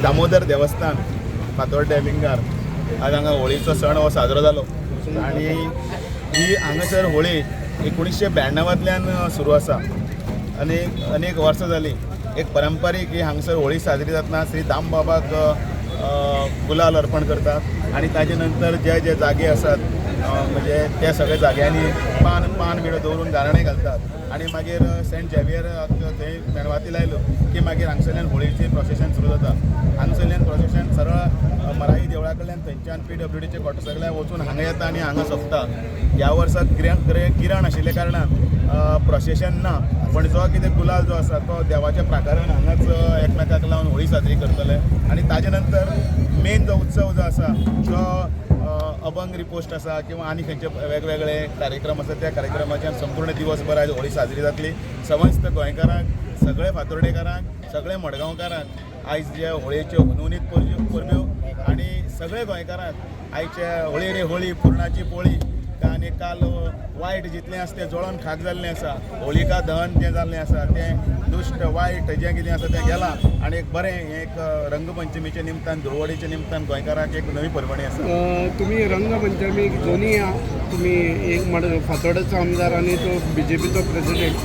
दामोदर देवस्थान फातोड्डे लिंगार आज हांगा होळीचो सण हो साजरो जालो आणि ही हांगासर होळी 1992तल्यान सुरू आसा आणि अनेक वर्सां जाली. एक पारंपारीक ही हांगासर होळी साजरी जातना श्री दामबाबाक गुलाल अर्पण करतात आणि ताजे नंतर जे जे जागे आसात म्हणजे त्या सगळ्या जाग्यांनी पान बिडो दवरून गाराणें घालतात आणि मागीर सेंट झेवियर थंय मेणवाती लायलो की मागीर हांगसरल्यान होळीचें प्रोसेशन सुरू जाता. हांगसरल्यान प्रोसेशन सरळ मराई देवळा कडल्यान थंयच्यान PWDचे कोटसगळ्या वचून हांगा येता आणि हांगा सोंपता. ह्या वर्सा गिरण आशिल्ल्या कारणान प्रोसेशन ना, पण जो कितें गुलाल जो आसा तो देवाच्या प्राकारान हांगाच एकमेकाक लावन होळी साजरी करतले आणि ताजे नंतर मेन जो उत्सव जो आसा तो अभंग रिपोस्ट आसा किंवा आनी खंयचे वेगवेगळे कार्यक्रम आसा त्या कार्यक्रमाच्यान संपूर्ण दिवसभर आयज होळी साजरी जातली. समस्त गोंयकारांक, सगळे फातोर्डेकारांक, सगळे मडगांवकारांक आयज जे होळयेच्यो हुनहुनीत परब्यो आणि सगळे गोंयकारांक आयचे होळी रे होळी पुरणाची पोळी आनी काल वायट जितलें आसा तें जळोन खाक जाल्लें आसा. होळिका दहन जें जाल्लें आसा तें दुश्ट वायट जें कितें आसा तें गेलां आणि एक बरें एक रंगपंचमीच्या निमतान धुळवडीच्या निमतान गोंयकारांक एक नवी परवणी आसा. तुम्ही रंगपंचमी दोन्ही तुम्ही एक फातोड्डेचो आमदार आणि तो BJPचो प्रेसिडेंट,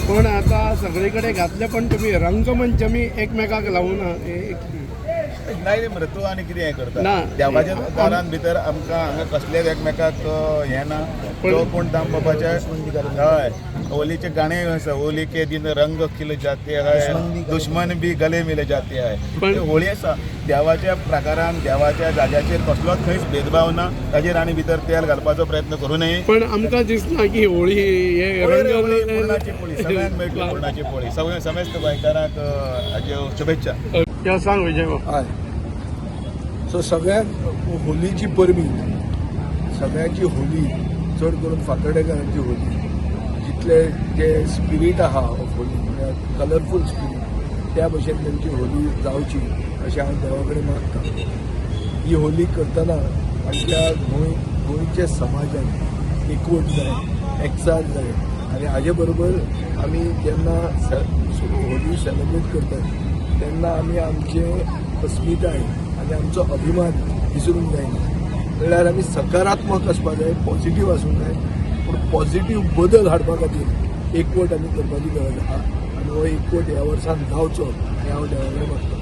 पण आता सगळे कडेन घातले पण तुम्ही रंगपंचमी एकमेकाक लावूना. नाही मरे तूं आनी कितें हें करता ना देवाच्या दारान भितर आमकां हांगा कसलेच एकमेकाक हें ना. तो कोण दामबाबाच्या हय होलीचे गाणें आसा, होली के दिन रंग खिल जाते है, दुश्मन भी गले मिले जाते है. पण होळी आसा देवाच्या प्रकारान देवाच्या जाग्याचेर कसलोच खंयच भेदभाव ना, ताजेर आनी भितर तेल घालपाचो प्रयत्न करूं नये. पण आमकां दिसना की होळी हे पुरणाची पोळी सगळ्यांक मेळटली. पुरणाची पोळी समेस्त गोंयकारांक हाज्यो शुभेच्छा. सांग विजय. हय सो सगळ्यांक होलीची परबी, सगळ्यांची होली, चड करून फातोड्डेकारांची होली, जितले जे स्पिरीट आहा ऑफ होली कलरफूल स्पिरीट त्या भशेन तेंची होली जावची अशें हांव देवा कडेन मागता. ही होली करतना आमच्या गोंयच्या समाजान एकवट जाय, एकसाथ जाय आनी हाजे बरोबर आमी जेन्ना होली सेलेब्रेट करतात तेन्ना आमी आमचे अस्मिताय आनी आमचो अभिमान विसरूंक जायना. म्हणल्यार आमी सकारात्मक आसपाक जाय, पॉझिटीव आसूंक जाय, पूण पॉझिटीव बदल हाडपा खातीर एकवट आमी करपाची गरज आसा आनी हो एकवट ह्या वर्सान जावचो हें हांव देवा कडेन मागतां.